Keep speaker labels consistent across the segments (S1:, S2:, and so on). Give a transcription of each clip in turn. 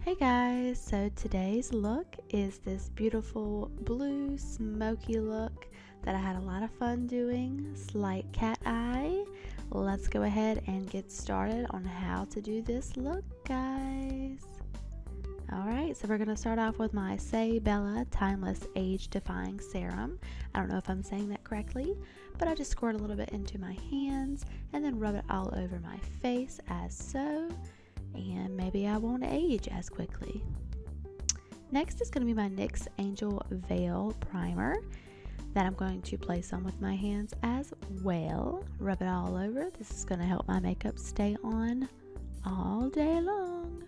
S1: Hey guys, so today's look is this beautiful blue smoky look that I had a lot of fun doing. Slight cat eye. Let's go ahead and get started on how to do this look, guys. Alright, so we're going to start off with my Say Bella Timeless Age Defying Serum. I don't know if I'm saying that correctly, but I just squirt a little bit into my hands and then rub it all over my face as so. And maybe I won't age as quickly. Next is going to be my NYX Angel Veil Primer that I'm going to place on with my hands as well. Rub it all over. This is going to help my makeup stay on all day long.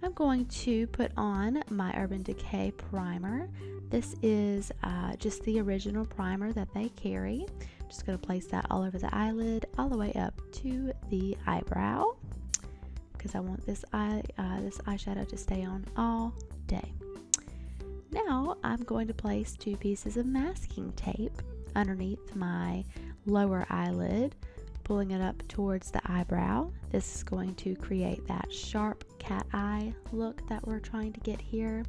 S1: I'm going to put on my Urban Decay Primer. This is just the original primer that they carry. Just going to place that all over the eyelid, all the way up to the eyebrow, because I want this eyeshadow to stay on all day. Now I'm going to place 2 pieces of masking tape underneath my lower eyelid, pulling it up towards the eyebrow. This is going to create that sharp cat eye look that we're trying to get here.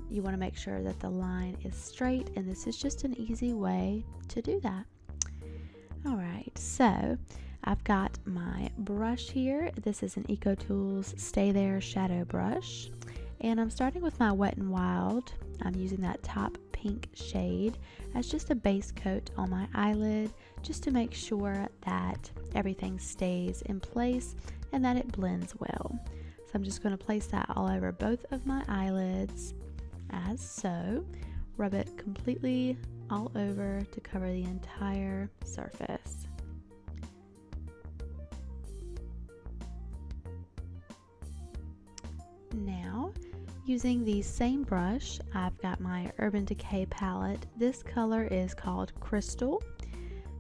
S1: You want to make sure that the line is straight, and this is just an easy way to do that. Alright, so I've got my brush here. This is an EcoTools Stay There Shadow Brush. And I'm starting with my Wet n Wild. I'm using that top pink shade as just a base coat on my eyelid, just to make sure that everything stays in place and that it blends well. So I'm just going to place that all over both of my eyelids as so. Rub it completely all over to cover the entire surface. Now, using the same brush, I've got my Urban Decay palette. This color is called Crystal.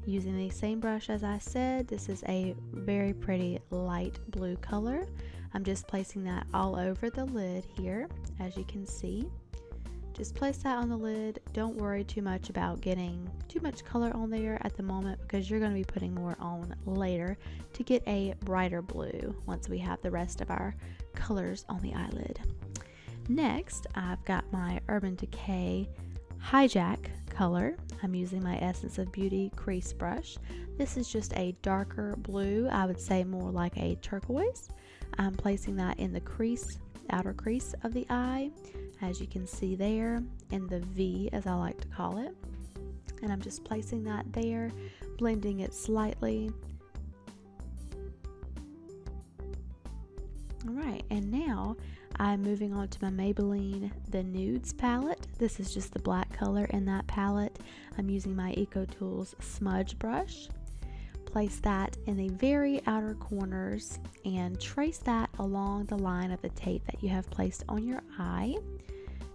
S1: Using the same brush as I said, this is a very pretty light blue color. I'm just placing that all over the lid here, as you can see. Just place that on the lid. Don't worry too much about getting too much color on there at the moment, because you're going to be putting more on later to get a brighter blue once we have the rest of our colors on the eyelid. Next, I've got my Urban Decay Hijack color. I'm using my Essence of Beauty crease brush. This is just a darker blue, I would say more like a turquoise. I'm placing that in the crease, outer crease of the eye, as you can see there, in the V as I like to call it. And I'm just placing that there, blending it slightly. Alright, and now I'm moving on to my Maybelline the Nudes palette. This is just the black color in that palette. I'm using my EcoTools Smudge brush. Place that in the very outer corners and trace that along the line of the tape that you have placed on your eye,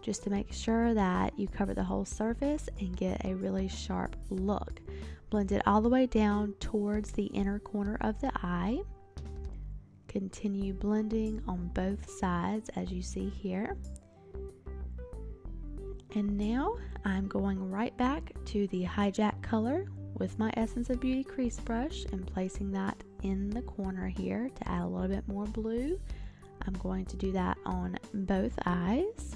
S1: just to make sure that you cover the whole surface and get a really sharp look. Blend it all the way down towards the inner corner of the eye. Continue blending on both sides as you see here. And now I'm going right back to the Hijack color with my Essence of Beauty crease brush and placing that in the corner here to add a little bit more blue. I'm going to do that on both eyes.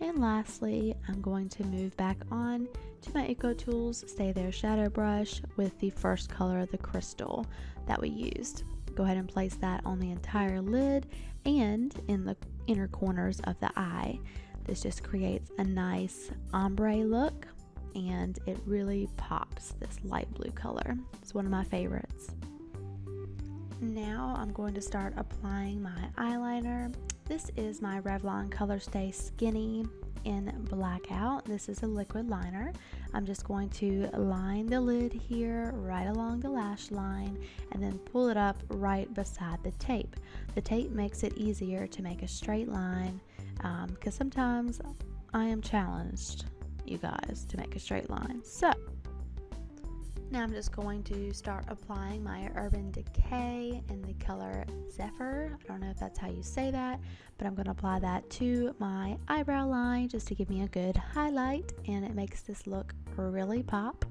S1: And lastly, I'm going to move back on to my EcoTools Stay There Shadow Brush with the first color, the Crystal, that we used. Go ahead and place that on the entire lid and in the inner corners of the eye. This just creates a nice ombre look, and it really pops, this light blue color. It's one of my favorites. Now I'm going to start applying my eyeliner. This is my Revlon Colorstay Skinny in Blackout. This is a liquid liner. I'm just going to line the lid here right along the lash line and then pull it up right beside the tape. The tape makes it easier to make a straight line, because sometimes I am challenged, you guys, to make a straight line. So Now I'm just going to start applying my Urban Decay in the color Zephyr. I don't know if that's how you say that, but I'm going to apply that to my eyebrow line just to give me a good highlight, and it makes this look really pop.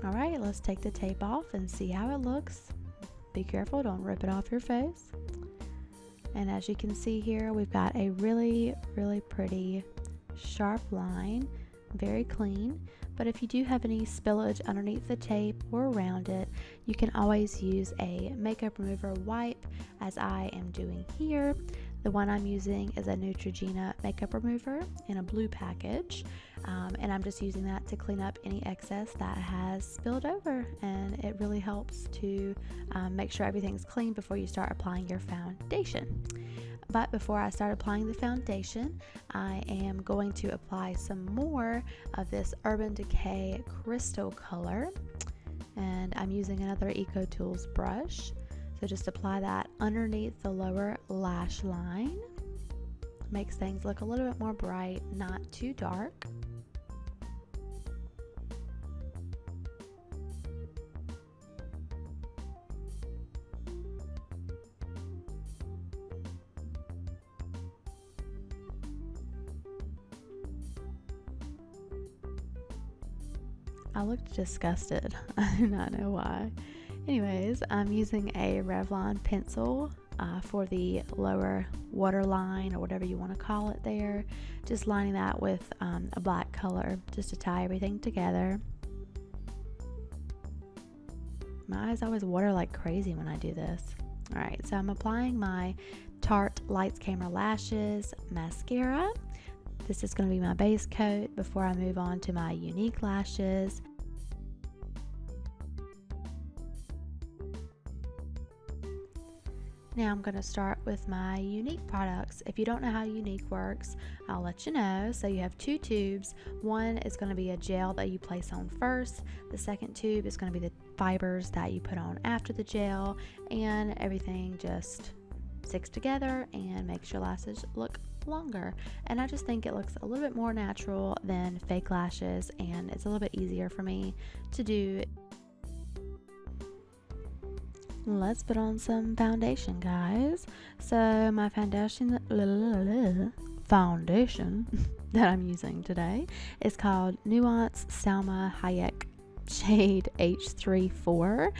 S1: Alright, let's take the tape off and see how it looks. Be careful, don't rip it off your face. And as you can see here, we've got a really pretty sharp line, very clean. But if you do have any spillage underneath the tape or around it, you can always use a makeup remover wipe, as I am doing here. The one I'm using is a Neutrogena makeup remover in a blue package, and I'm just using that to clean up any excess that has spilled over, and it really helps to make sure everything's clean before you start applying your foundation. But before I start applying the foundation, I am going to apply some more of this Urban Decay crystal color, and I'm using another EcoTools brush. So just apply that underneath the lower lash line. Makes things look a little bit more bright, not too dark. I looked disgusted. I do not know why. Anyways, I'm using a Revlon pencil for the lower waterline, or whatever you want to call it there. Just lining that with a black color just to tie everything together. My eyes always water like crazy when I do this. Alright, so I'm applying my Tarte Lights Camera Lashes mascara. This is going to be my base coat before I move on to my Younique lashes. Now I'm going to start with my Younique products. If you don't know how Younique works, I'll let you know. So you have two tubes. One is going to be a gel that you place on first. The second tube is going to be the fibers that you put on after the gel, and everything just sticks together and makes your lashes look longer. And I just think it looks a little bit more natural than fake lashes, and it's a little bit easier for me to do. Let's put on some foundation, guys. So my foundation that I'm using today is called Nuance Salma Hayek shade H34.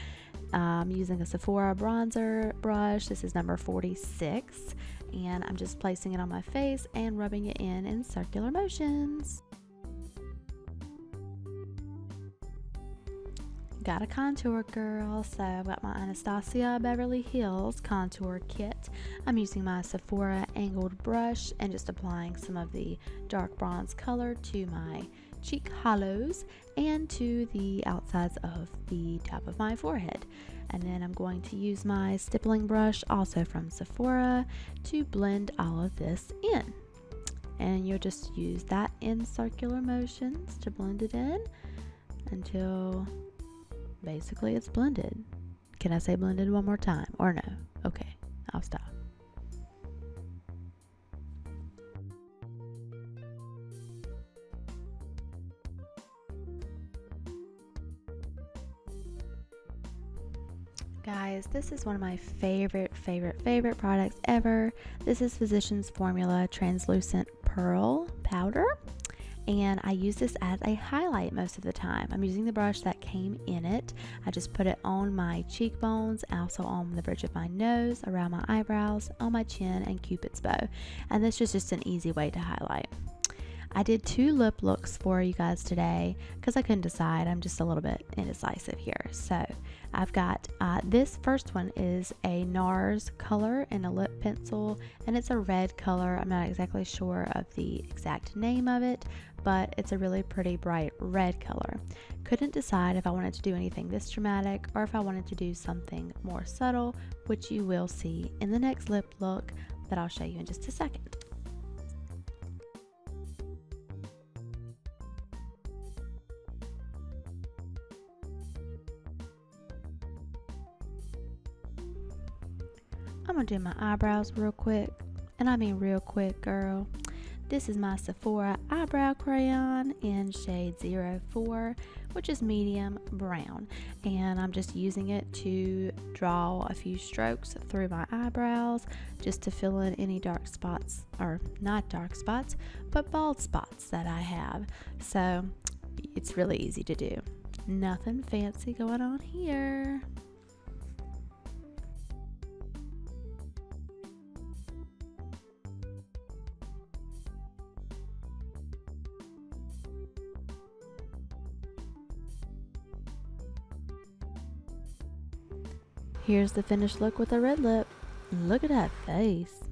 S1: I'm using a Sephora bronzer brush. This is number 46, and I'm just placing it on my face and rubbing it in circular motions. Got a contour, girl. So I've got my Anastasia Beverly Hills contour kit. I'm using my Sephora angled brush and just applying some of the dark bronze color to my cheek hollows and to the outsides of the top of my forehead. And then I'm going to use my stippling brush, also from Sephora, to blend all of this in. And you'll just use that in circular motions to blend it in until basically it's blended. Can I say blended one more time or no? Okay, I'll stop. Guys, this is one of my favorite products ever. This is Physicians Formula Translucent Pearl Powder, and I use this as a highlight most of the time. I'm using the brush that came in it. I just put it on my cheekbones, also on the bridge of my nose, around my eyebrows, on my chin, and Cupid's bow. And this is just an easy way to highlight. I did two lip looks for you guys today because I couldn't decide. I'm just a little bit indecisive here. So I've got this first one is a Nars color in a lip pencil, and it's a red color. I'm not exactly sure of the exact name of it, but it's a really pretty bright red color. Couldn't decide if I wanted to do anything this dramatic or if I wanted to do something more subtle, which you will see in the next lip look that I'll show you in just a second. I'm gonna do my eyebrows real quick, and I mean real quick, girl. This is my Sephora Eyebrow Crayon in shade 04, which is medium brown. And I'm just using it to draw a few strokes through my eyebrows just to fill in any dark spots, or not dark spots, but bald spots that I have. So it's really easy to do. Nothing fancy going on here. Here's the finished look with a red lip. Look at that face.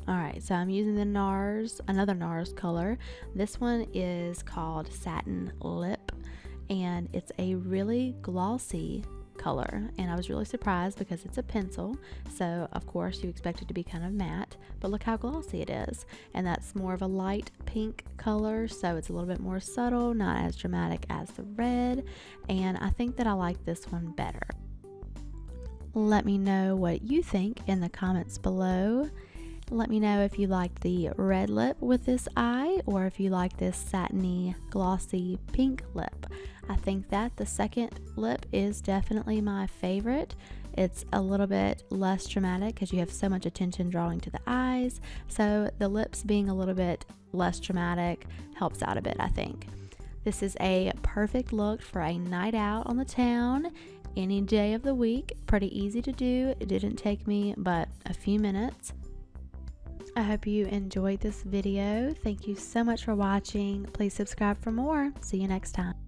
S1: Alright, so I'm using the Nars, another Nars color. This one is called Satin Lip, and it's a really glossy color, and I was really surprised because it's a pencil, so of course you expect it to be kind of matte, but look how glossy it is. And that's more of a light pink color, so it's a little bit more subtle, not as dramatic as the red, and I think that I like this one better. Let me know what you think in the comments below. Let me know if you like the red lip with this eye, or if you like this satiny, glossy pink lip. I think that the second lip is definitely my favorite. It's a little bit less dramatic because you have so much attention drawing to the eyes. So the lips being a little bit less dramatic helps out a bit, I think. This is a perfect look for a night out on the town, any day of the week. Pretty easy to do. It didn't take me but a few minutes. I hope you enjoyed this video. Thank you so much for watching. Please subscribe for more. See you next time.